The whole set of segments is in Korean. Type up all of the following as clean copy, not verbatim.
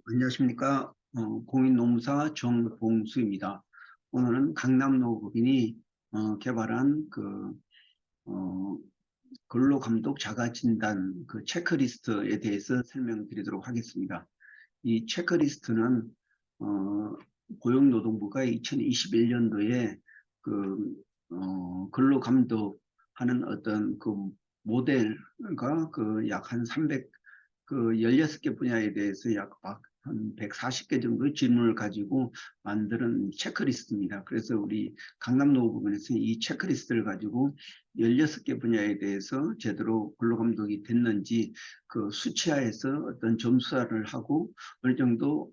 안녕하십니까. 공인노무사 정봉수입니다. 오늘은 강남노법인이 개발한 어, 근로감독 자가진단 체크리스트에 대해서 설명드리도록 하겠습니다. 이 체크리스트는 고용노동부가 2021년도에 그 근로감독하는 어떤 그 모델과 약 한 300, 16개 분야에 대해서 한 140개 정도의 질문을 가지고 만드는 체크리스트입니다. 그래서 우리 강남노부분에서 이 체크리스트를 가지고 16개 분야에 대해서 제대로 근로감독이 됐는지 그 수치화해서 어떤 점수화를 하고 어느 정도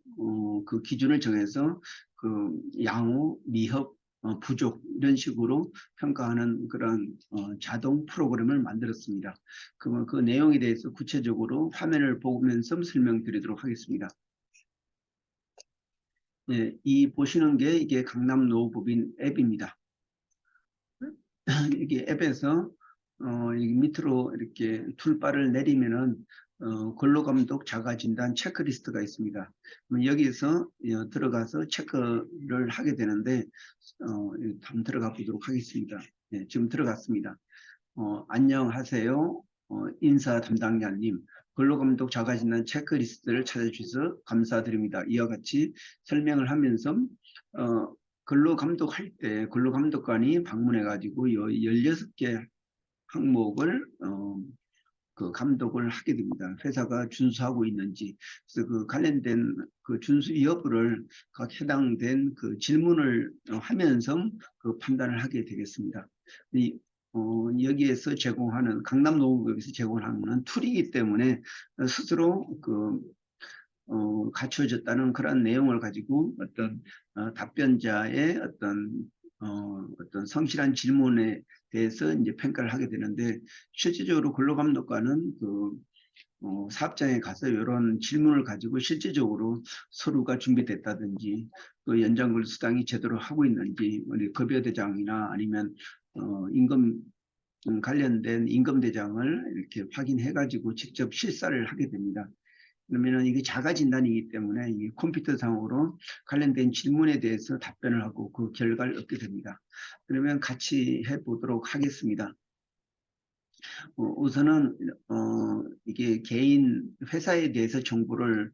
그 기준을 정해서 그 양호, 미흡, 부족 이런 식으로 평가하는 그런 자동 프로그램을 만들었습니다. 그 내용에 대해서 구체적으로 화면을 보면서 설명드리도록 하겠습니다. 예, 이 보시는 게 이게 강남노법인 앱입니다. 이게 앱에서 이 밑으로 이렇게 툴바를 내리면은 근로감독 자가진단 체크리스트가 있습니다. 여기서 들어가서 체크를 하게 되는데 한번 들어가 보도록 하겠습니다. 네, 지금 들어갔습니다. 안녕하세요. 인사 담당자님. 근로감독 자가진단 체크리스트를 찾아주셔서 감사드립니다. 이와 같이 설명을 하면서 근로감독할 때 근로감독관이 방문해가지고 16개 항목을 그 감독을 하게 됩니다. 회사가 준수하고 있는지. 그래서 그 관련된 그 준수 여부를 각 해당된 그 질문을 하면서 그 판단을 하게 되겠습니다. 여기에서 제공하는 강남노무법에서 제공하는 툴이기 때문에 스스로 갖춰졌다는 그런 내용을 가지고 어떤 답변자의 어떤 성실한 질문에 대해서 이제 평가를 하게 되는데 실질적으로 근로감독관은 사업장에 가서 이런 질문을 가지고 실질적으로 서류가 준비됐다든지 또 연장근로 수당이 제대로 하고 있는지 우리 급여대장이나 아니면 임금 관련된 임금대장을 이렇게 확인해 가지고 직접 실사를 하게 됩니다. 그러면은 이게 자가 진단이기 때문에 이 컴퓨터상으로 관련된 질문에 대해서 답변을 하고 그 결과를 얻게 됩니다. 그러면 같이 해보도록 하겠습니다. 우선은 이게 개인 회사에 대해서 정보를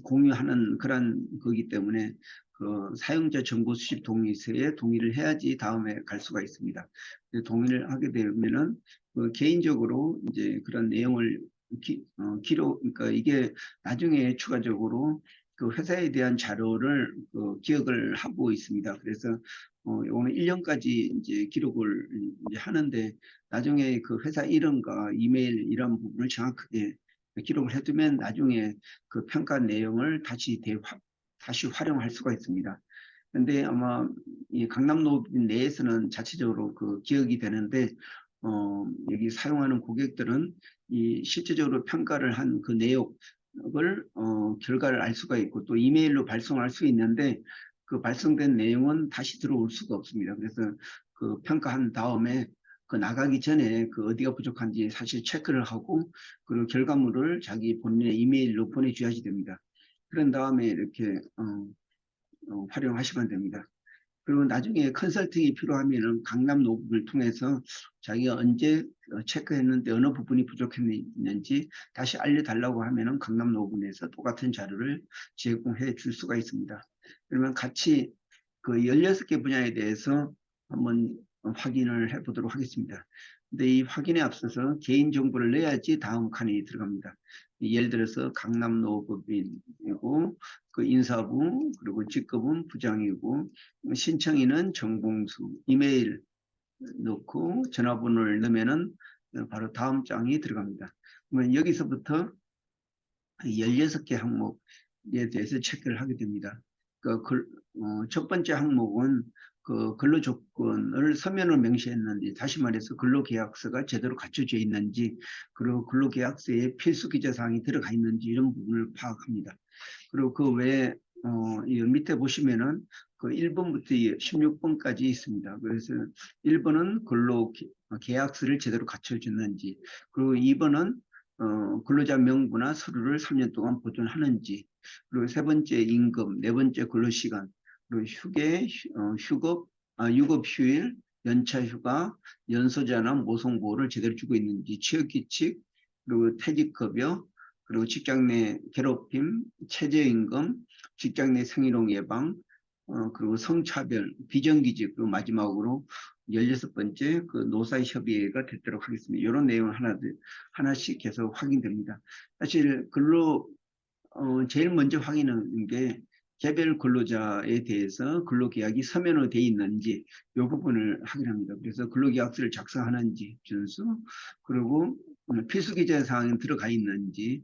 공유하는 그런 거기 때문에 그 사용자 정보 수집 동의서에 동의를 해야지 다음에 갈 수가 있습니다. 동의를 하게 되면은 개인적으로 이제 그런 내용을 기록, 그러니까 이게 나중에 추가적으로 그 회사에 대한 자료를 기억을 하고 있습니다. 그래서 오늘 1년까지 이제 기록을 이제 하는데 나중에 그 회사 이름과 이메일 이런 부분을 정확하게 기록을 해두면 나중에 그 평가 내용을 다시 활용할 수가 있습니다. 근데 아마 이 강남노빈 내에서는 자체적으로 그 기억이 되는데 여기 사용하는 고객들은 이 실제적으로 평가를 한 그 내용을 결과를 알 수가 있고 또 이메일로 발송할 수 있는데 그 발송된 내용은 다시 들어올 수가 없습니다. 그래서 그 평가한 다음에 그 나가기 전에 그 어디가 부족한지 사실 체크를 하고 그리고 결과물을 자기 본인의 이메일로 보내줘야지 됩니다. 그런 다음에 이렇게 활용하시면 됩니다. 그리고 나중에 컨설팅이 필요하면은 강남 노브를 통해서 자기가 언제 체크했는데 어느 부분이 부족했는지 다시 알려달라고 하면은 강남 노브에서 똑같은 자료를 제공해 줄 수가 있습니다. 그러면 같이 그 16개 분야에 대해서 한번 확인을 해 보도록 하겠습니다. 근데 이 확인에 앞서서 개인정보를 내야지 다음 칸이 들어갑니다. 예를 들어서 강남노법인이고 그 인사부 그리고 직급은 부장이고 신청인은 정봉수 이메일 넣고 전화번호를 넣으면은 바로 다음 장이 들어갑니다. 그러면 여기서부터 16개 항목에 대해서 체크를 하게 됩니다. 첫 번째 항목은 그 근로조건을 서면으로 명시했는지 다시 말해서 근로계약서가 제대로 갖춰져 있는지 그리고 근로계약서에 필수 기재사항이 들어가 있는지 이런 부분을 파악합니다. 그리고 그 외에 이 밑에 보시면은 그 1번부터 16번까지 있습니다. 그래서 1번은 근로계약서를 제대로 갖춰줬는지 그리고 2번은 근로자 명부나 서류를 3년 동안 보존하는지, 그리고 세 번째 임금, 네 번째 근로시간, 그리고 휴급, 유급휴일, 연차휴가, 연소자나 모성보호를 제대로 주고 있는지, 취업규칙, 그리고 퇴직급여, 그리고 직장 내 괴롭힘, 최저임금, 직장 내 성희롱 예방, 그리고 성차별, 비정규직, 그리고 마지막으로 16번째 그 노사협의회가 됐도록 하겠습니다. 이런 내용을 하나씩 계속 확인됩니다. 사실 제일 먼저 확인하는 게 개별 근로자에 대해서 근로계약이 서면으로 돼 있는지 이 부분을 확인합니다. 그래서 근로계약서를 작성하는지 준수, 그리고 필수기재 사항에 들어가 있는지,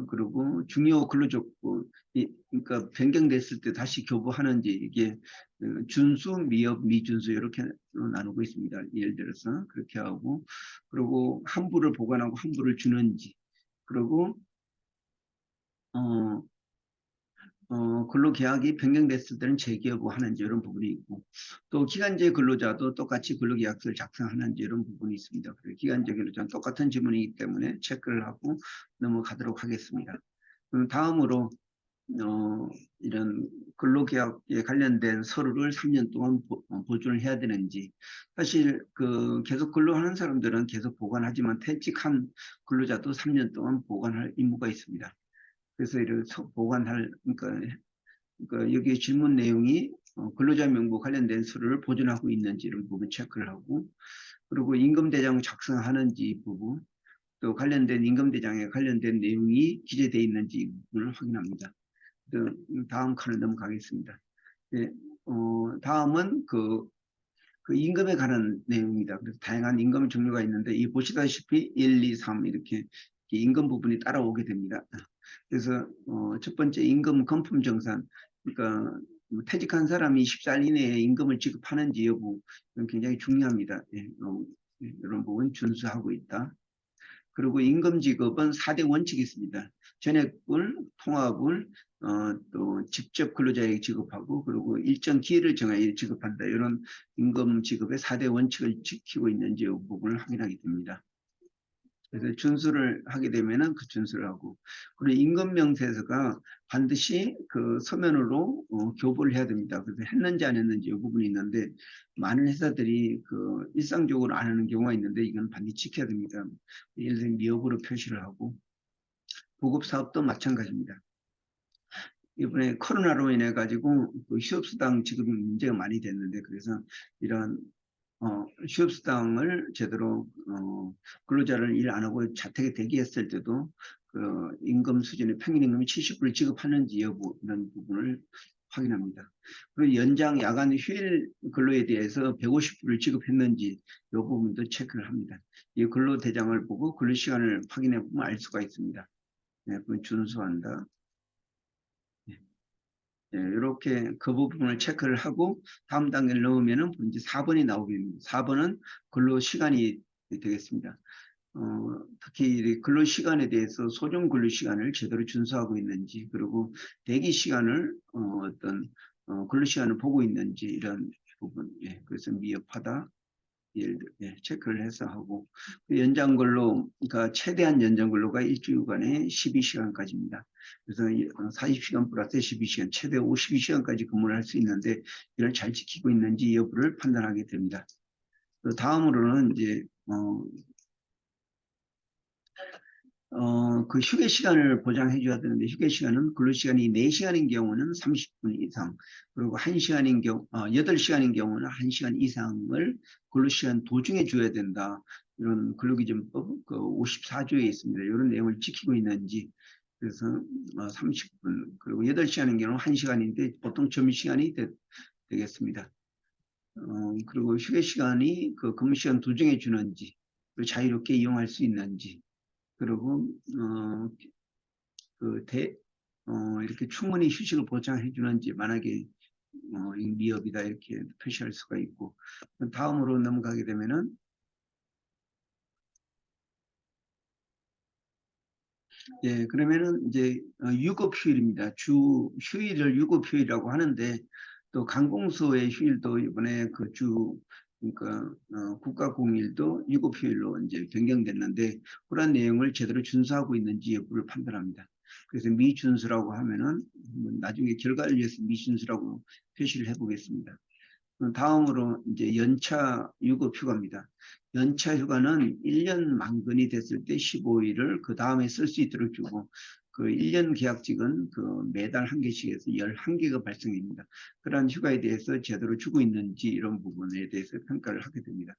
그리고 중요 근로조건, 그러니까 변경됐을 때 다시 교부하는지, 이게 준수, 미업, 미준수 이렇게 나누고 있습니다. 예를 들어서 그렇게 하고, 그리고 환불을 보관하고 환불을 주는지, 그리고 어, 근로계약이 변경됐을 때는 재개업하는지 이런 부분이 있고, 또 기간제 근로자도 똑같이 근로계약서를 작성하는지 이런 부분이 있습니다. 그리고 기간제 근로자는 똑같은 지문이기 때문에 체크를 하고 넘어가도록 하겠습니다. 다음으로 이런 근로계약에 관련된 서류를 3년 동안 보존을 해야 되는지, 사실 계속 근로하는 사람들은 계속 보관하지만 퇴직한 근로자도 3년 동안 보관할 의무가 있습니다. 그래서 이를 보관할, 그러니까 여기 질문 내용이 근로자 명부 관련된 서류를 보존하고 있는지 이런 부분 체크를 하고, 그리고 임금대장 작성하는지 부분, 또 관련된 임금대장에 관련된 내용이 기재되어 있는지 이 부분을 확인합니다. 다음 칸을 넘어가겠습니다. 네, 다음은 그 임금에 관한 내용입니다. 그래서 다양한 임금 종류가 있는데 이 보시다시피 1, 2, 3 이렇게 임금 부분이 따라오게 됩니다. 그래서 첫 번째 임금 건품 정산, 그러니까 퇴직한 사람이 24일 이내에 임금을 지급하는지 여부, 이건 굉장히 중요합니다. 예, 이런 부분 준수하고 있다. 그리고 임금 지급은 4대 원칙이 있습니다. 전액불, 통합을, 또 직접 근로자에게 지급하고, 그리고 일정 기회를 정하여 지급한다. 이런 임금 지급의 4대 원칙을 지키고 있는지 이 부분을 확인하게 됩니다. 그래서 준수를 하게 되면은 그 준수를 하고, 그리고 임금 명세서가 반드시 그 서면으로 교부를 해야 됩니다. 그래서 했는지 안 했는지 이 부분이 있는데, 많은 회사들이 일상적으로 안 하는 경우가 있는데 이건 반드시 지켜야 됩니다. 예를 들면 미업으로 표시를 하고, 보급 사업도 마찬가지입니다. 이번에 코로나로 인해 가지고 그 휴업수당 지급이 문제가 많이 됐는데, 그래서 이런 휴업수당을 제대로 근로자를 일 안 하고 자택에 대기했을 때도 그 임금 수준의 평균임금이 70불을 지급하는지 여부 이런 부분을 확인합니다. 그리고 연장 야간 휴일 근로에 대해서 150불을 지급했는지 이 부분도 체크를 합니다. 이 근로대장을 보고 근로시간을 확인해 보면 알 수가 있습니다. 네, 그건 준수한다. 예, 이렇게 그 부분을 체크를 하고 다음 단계를 넣으면은 이제 4번이 나오게 됩니다. 4번은 근로 시간이 되겠습니다. 특히 근로 시간에 대해서 소정 근로 시간을 제대로 준수하고 있는지, 그리고 대기 시간을 어떤 근로 시간을 보고 있는지 이런 부분, 예, 그래서 미흡하다. 체크를 해서 하고, 연장 근로, 그러니까 최대한 연장 근로가 일주일간에 12시간까지입니다. 그래서 40시간 플러스 12시간, 최대 52시간까지 근무를 할 수 있는데 이걸 잘 지키고 있는지 여부를 판단하게 됩니다. 다음으로는 이제 그 휴게 시간을 보장해 줘야 되는데, 휴게 시간은 근로 시간이 4시간인 경우는 30분 이상, 그리고 1시간인 경우 8시간인 경우는 1시간 이상을 근로 시간 도중에 줘야 된다. 이런 근로기준법 그 54조에 있습니다. 이런 내용을 지키고 있는지, 그래서 30분, 그리고 8시간인 경우는 1시간인데 보통 점심시간이 되겠습니다. 그리고 휴게 시간이 그 근무 시간 도중에 주는지, 자유롭게 이용할 수 있는지, 그리고 이렇게 충분히 휴식을 보장해 주는지, 만약에 미업이다 이렇게 표시할 수가 있고, 다음으로 넘어가게 되면은 예, 그러면은 이제 유급 휴일입니다. 주 휴일을 유급 휴일이라고 하는데, 또 관공서의 휴일도 이번에 그 주 그러니까 국가공휴일도 유급휴일로 이제 변경됐는데 그런 내용을 제대로 준수하고 있는지 여부를 판단합니다. 그래서 미준수라고 하면은 나중에 결과를 위해서 미준수라고 표시를 해보겠습니다. 다음으로 이제 연차 유급휴가입니다. 연차 휴가는 1년 만건이 됐을 때 15일을 그 다음에 쓸 수 있도록 주고 그 1년 계약직은 그 매달 한 개씩 해서 11개가 발생합니다. 그러한 휴가에 대해서 제대로 주고 있는지 이런 부분에 대해서 평가를 하게 됩니다.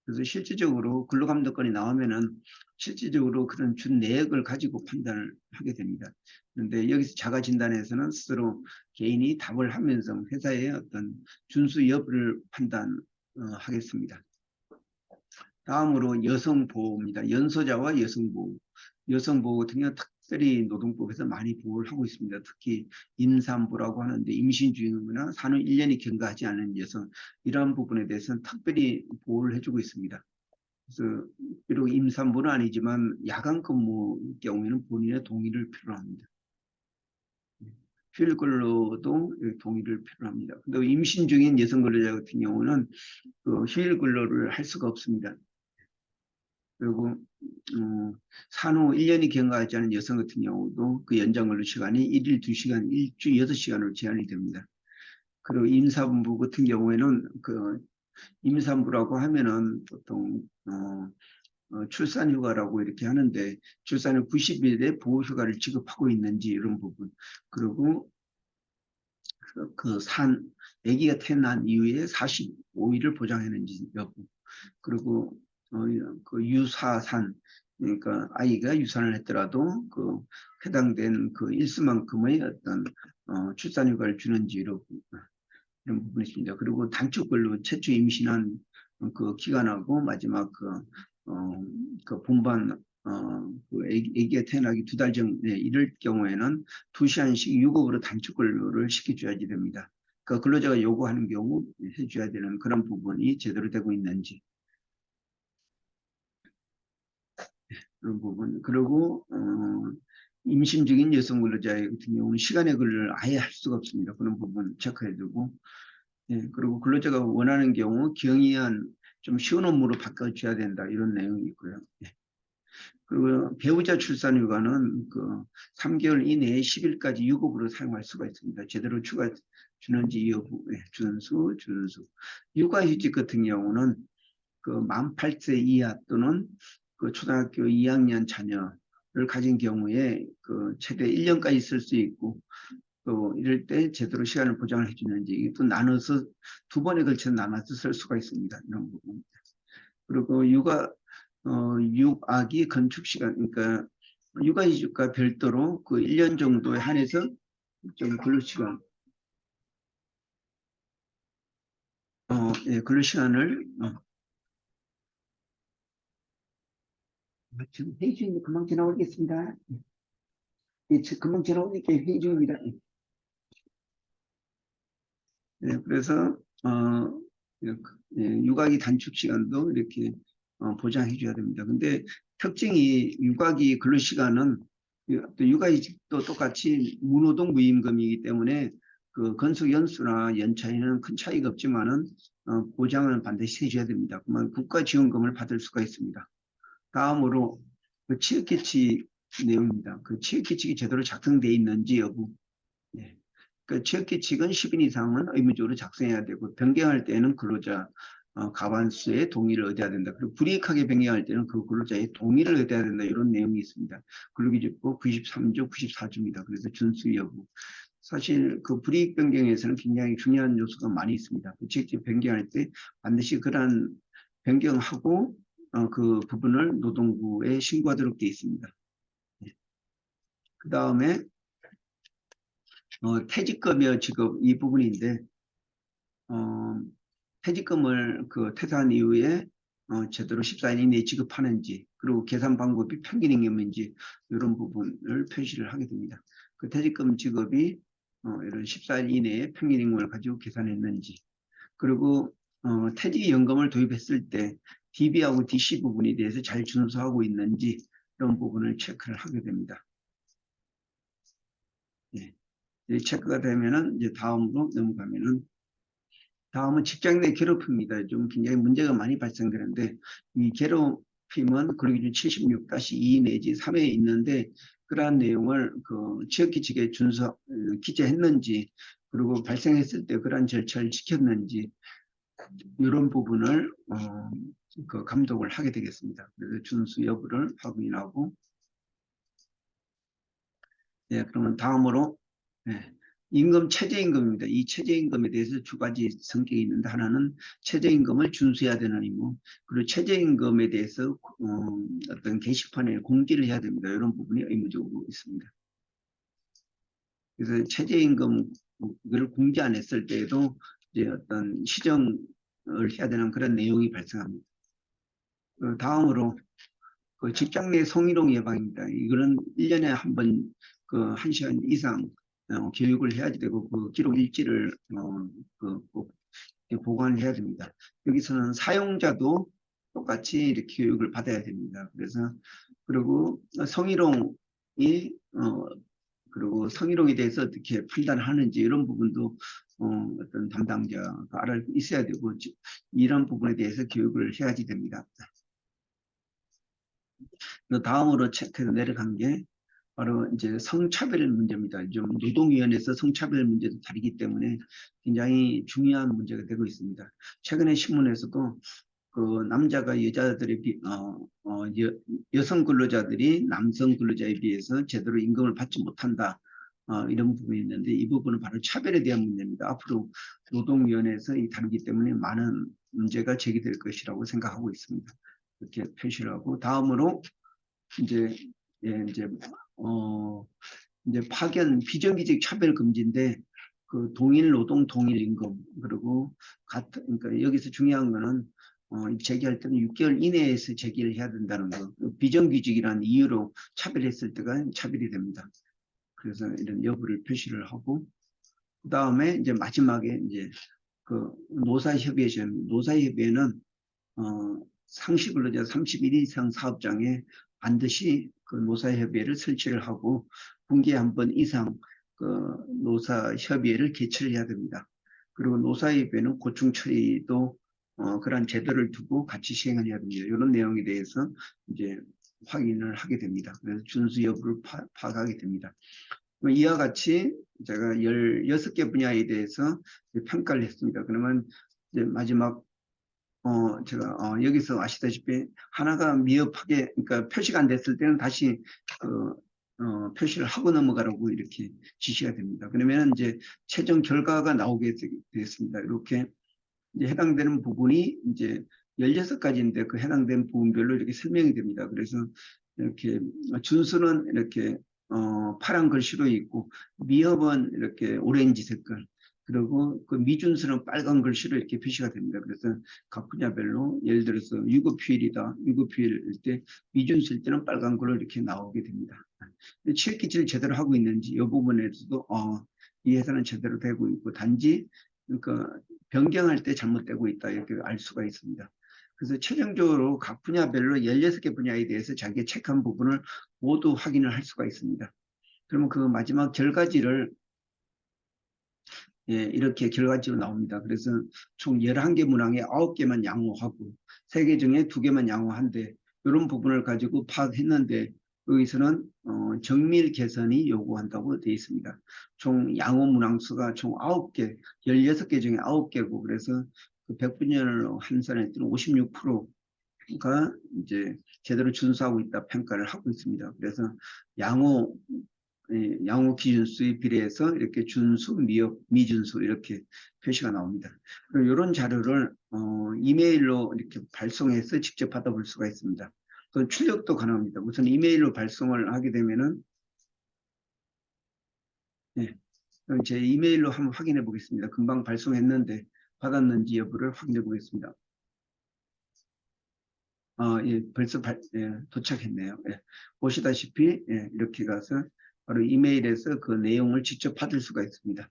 그래서 실질적으로 근로감독관이 나오면은 실질적으로 그런 준 내역을 가지고 판단을 하게 됩니다. 그런데 여기서 자가진단에서는 스스로 개인이 답을 하면서 회사의 어떤 준수 여부를 판단하겠습니다. 다음으로 여성보호입니다. 연소자와 여성보호. 여성보호 같은 경우는 특별히 노동법에서 많이 보호를 하고 있습니다. 특히 임산부라고 하는데 임신 중이거나 산후 1년이 경과하지 않은 여성 이러한 부분에 대해서는 특별히 보호를 해주고 있습니다. 그래서 비록 임산부는 아니지만 야간 근무 경우에는 본인의 동의를 필요로 합니다. 휴일 근로도 동의를 필요로 합니다. 근데 임신 중인 여성 근로자 같은 경우는 그 휴일 근로를 할 수가 없습니다. 그리고 산후 1년이 경과하지 않은 여성 같은 경우도 그 연장 근로 시간이 1일 2시간, 일주 6시간으로 제한이 됩니다. 그리고 임산부 같은 경우에는 그 임산부라고 하면은 보통 출산휴가라고 이렇게 하는데 출산 후 90일의 보호휴가를 지급하고 있는지 이런 부분 그리고 아기가 태어난 이후에 45일을 보장했는지 여부 그리고 그 유사산 그러니까 아이가 유산을 했더라도 그 해당된 그 일수만큼의 어떤 출산휴가를 주는지 이런 부분이 있습니다. 그리고 단축근로 최초 임신한 그 기간하고 마지막 그 본반 그 아기가 태어나기 2달 전에 이럴 경우에는 2시간씩 유급으로 단축근로를 시켜줘야지 됩니다. 그 근로자가 요구하는 경우 해줘야 되는 그런 부분이 제대로 되고 있는지 그런 부분 그리고 임신 중인 여성 근로자 같은 경우는 시간의 근로를 아예 할 수가 없습니다. 그런 부분 체크해두고 예, 그리고 근로자가 원하는 경우 경의한 좀 쉬운 업무로 바꿔줘야 된다 이런 내용이 있고요. 예. 그리고 배우자 출산휴가는 그 3개월 이내에 10일까지 유급으로 사용할 수가 있습니다. 제대로 추가 주는지 여부, 예, 준수. 육아휴직 같은 경우는 그 만 8세 이하 또는 그 초등학교 2학년 자녀를 가진 경우에 그 최대 1년까지 쓸 수 있고 또 이럴 때 제대로 시간을 보장을 해주는지 또 나눠서 2번에 걸쳐 나눠서 쓸 수가 있습니다. 이런 부분. 그리고 육아기 건축 시간 그러니까 육아휴직과 별도로 그 1년 정도에 한해서 좀 근로시간 예, 근로시간을 지금 회의 중인데 금방 전화 오겠습니다. 예, 금방 전화 오니까 회의 중입니다. 예, 그래서 육아기 단축 시간도 이렇게 보장해 줘야 됩니다. 근데 특징이 육아기 근로 시간은 또 육아이직도 똑같이 무노동 무임금이기 때문에 그 건속 연수나 연차에는 큰 차이가 없지만은 보장은 반드시 해줘야 됩니다. 그러면 국가지원금을 받을 수가 있습니다. 다음으로 그 취업계칙 내용입니다. 그 취업계칙이 제대로 작성되어 있는지 여부. 예. 그 취업규칙은 10인 이상은 의무적으로 작성해야 되고 변경할 때는 근로자 과반수의 동의를 얻어야 된다. 그리고 불이익하게 변경할 때는 그 근로자의 동의를 얻어야 된다. 이런 내용이 있습니다. 근로기준법 93조, 94조입니다. 그래서 준수 여부. 사실 그 불이익 변경에서는 굉장히 중요한 요소가 많이 있습니다. 그 취업규칙 변경할 때 반드시 그러한 변경하고 그 부분을 노동부에 신고하도록 되어 있습니다. 그 다음에 퇴직급여 지급 이 부분인데 퇴직금을 그 퇴사한 이후에 제대로 14일 이내에 지급하는지 그리고 계산 방법이 평균임금인지 이런 부분을 표시를 하게 됩니다. 그 퇴직금 지급이 이런 14일 이내에 평균임금을 가지고 계산했는지 그리고 퇴직연금을 도입했을 때 DB하고 DC 부분에 대해서 잘 준수하고 있는지 이런 부분을 체크를 하게 됩니다. 네. 체크가 되면은 이제 다음으로 넘어가면은 다음은 직장 내 괴롭힘입니다. 좀 굉장히 문제가 많이 발생되는데 이 괴롭힘은 그리고 기준 76-2 내지 3에 있는데 그러한 내용을 그 지역규칙에 기재했는지 그리고 발생했을 때 그러한 절차를 지켰는지 이런 부분을 그 감독을 하게 되겠습니다. 그래서 준수 여부를 확인하고 네, 그러면 다음으로 네, 임금 최저임금입니다. 이 최저임금에 대해서 두 가지 성격이 있는데 하나는 최저임금을 준수해야 되는 의무 그리고 최저임금에 대해서 어떤 게시판에 공지를 해야 됩니다. 이런 부분이 의무적으로 있습니다. 그래서 최저임금을 공지 안 했을 때에도 이제 어떤 시정을 해야 되는 그런 내용이 발생합니다. 다음으로 그 직장 내 성희롱 예방입니다. 이거는 1년에 한 번, 그 1시간 이상 교육을 해야 되고, 그 기록 일지를 꼭 보관을 해야 됩니다. 여기서는 사용자도 똑같이 이렇게 교육을 받아야 됩니다. 그래서, 그리고 성희롱이, 그리고 성희롱에 대해서 어떻게 판단하는지 이런 부분도 어떤 담당자가 알아 있어야 되고, 이런 부분에 대해서 교육을 해야지 됩니다. 다음으로 체크해서 내려간 게 바로 이제 성차별 문제입니다. 좀 노동위원회에서 성차별 문제도 다루기 때문에 굉장히 중요한 문제가 되고 있습니다. 최근에 신문에서도 그 남자가 여자들에 여성 근로자들이 남성 근로자에 비해서 제대로 임금을 받지 못한다. 이런 부분이 있는데 이 부분은 바로 차별에 대한 문제입니다. 앞으로 노동위원회에서 다루기 때문에 많은 문제가 제기될 것이라고 생각하고 있습니다. 이렇게 표시를 하고 다음으로 이제 예, 이제 파견 비정규직 차별 금지인데 그 동일 노동 동일 임금 그리고 같은 그러니까 여기서 중요한 거는 제기할 때는 6개월 이내에서 제기를 해야 된다는 거. 비정규직이라는 이유로 차별했을 때가 차별이 됩니다. 그래서 이런 여부를 표시를 하고 그다음에 이제 마지막에 이제 그 노사협의회 노사협의회는 상시 근로자 31일 이상 사업장에 반드시 그 노사협의회를 설치를 하고 분기에 한 번 이상 그 노사협의회를 개최를 해야 됩니다. 그리고 노사협의회는 고충 처리도 그러한 제도를 두고 같이 시행을 해야 됩니다. 이런 내용에 대해서 이제 확인을 하게 됩니다. 그래서 준수 여부를 파악하게 됩니다. 이와 같이 제가 16개 분야에 대해서 평가를 했습니다. 그러면 이제 마지막 제가 여기서 아시다시피 하나가 미흡하게 그러니까 표시가 안 됐을 때는 다시 그 표시를 하고 넘어가라고 이렇게 지시가 됩니다. 그러면 이제 최종 결과가 나오게 되겠습니다. 이렇게 이제 해당되는 부분이 이제 16가지인데 그 해당된 부분별로 이렇게 설명이 됩니다. 그래서 이렇게 준수는 이렇게 파란 글씨로 있고 미흡은 이렇게 오렌지 색깔 그리고 그 미준수는 빨간 글씨로 이렇게 표시가 됩니다. 그래서 각 분야별로 예를 들어서 유급휴일이다. 유급휴일일 때 미준수일 때는 빨간 걸로 이렇게 나오게 됩니다. 취획기치를 제대로 하고 있는지 이 부분에서도 이 회사는 제대로 되고 있고 단지 그러니까 변경할 때 잘못되고 있다 이렇게 알 수가 있습니다. 그래서 최종적으로 각 분야별로 16개 분야에 대해서 자기가 체크한 부분을 모두 확인을 할 수가 있습니다. 그러면 그 마지막 결과지를 예, 이렇게 결과지로 나옵니다. 그래서 총 11개 문항에 9개만 양호하고 3개 중에 2개만 양호한데 이런 부분을 가지고 파악했는데 여기서는 정밀 개선이 요구한다고 되어 있습니다. 총 양호 문항수가 총 9개, 16개 중에 9개고 그래서 그 100분야를 환산했더니 56%가 이제 제대로 준수하고 있다 평가를 하고 있습니다. 그래서 양호 양호 기준수에 비례해서 이렇게 준수, 미준수 이렇게 표시가 나옵니다. 이런 자료를 이메일로 이렇게 발송해서 직접 받아볼 수가 있습니다. 또 출력도 가능합니다. 우선 이메일로 발송을 하게 되면은 네, 그럼 제 이메일로 한번 확인해 보겠습니다. 금방 발송했는데 받았는지 여부를 확인해 보겠습니다. 예, 벌써 예, 도착했네요. 예, 보시다시피 예, 이렇게 가서 바로 이메일에서 그 내용을 직접 받을 수가 있습니다.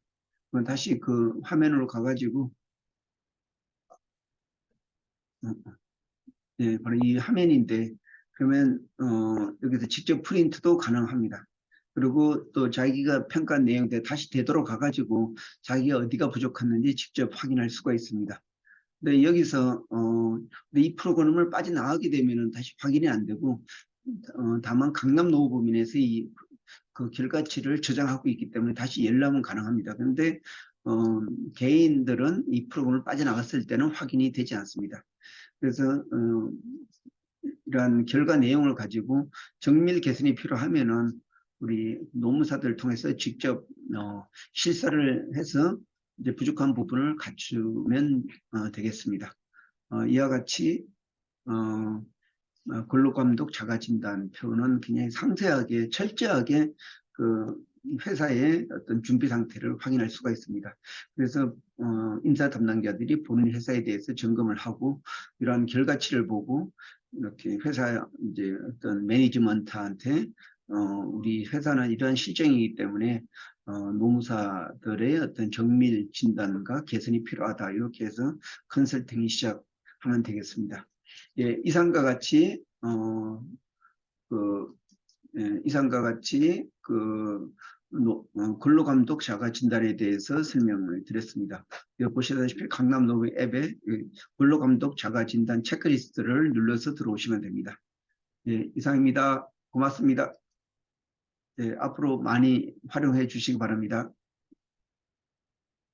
그럼 다시 그 화면으로 가가지고 예, 바로 이 화면인데 그러면 여기서 직접 프린트도 가능합니다. 그리고 또 자기가 평가한 내용들 다시 되돌아 가가지고 자기가 어디가 부족했는지 직접 확인할 수가 있습니다. 근데 여기서 근데 이 프로그램을 빠져나가게 되면은 다시 확인이 안 되고 다만 강남 노후법인에서 그 결과치를 저장하고 있기 때문에 다시 열람은 가능합니다. 그런데 개인들은 이 프로그램을 빠져나갔을 때는 확인이 되지 않습니다. 그래서 이러한 결과 내용을 가지고 정밀 개선이 필요하면은 우리 노무사들을 통해서 직접 실사를 해서 이제 부족한 부분을 갖추면 되겠습니다. 이와 같이 근로감독 자가진단표는 굉장히 상세하게 철저하게 그 회사의 어떤 준비 상태를 확인할 수가 있습니다. 그래서 인사 담당자들이 본인 회사에 대해서 점검을 하고 이러한 결과치를 보고 이렇게 회사 이제 어떤 매니지먼트한테 우리 회사는 이러한 실정이기 때문에 노무사들의 어떤 정밀 진단과 개선이 필요하다 이렇게 해서 컨설팅이 시작하면 되겠습니다. 예, 이상과 같이 그 이상과 같이 근로감독 자가 진단에 대해서 설명을 드렸습니다. 여기 보시다시피 강남 노브 앱에 근로감독 자가 진단 체크리스트를 눌러서 들어오시면 됩니다. 예, 이상입니다. 고맙습니다. 예, 앞으로 많이 활용해 주시기 바랍니다.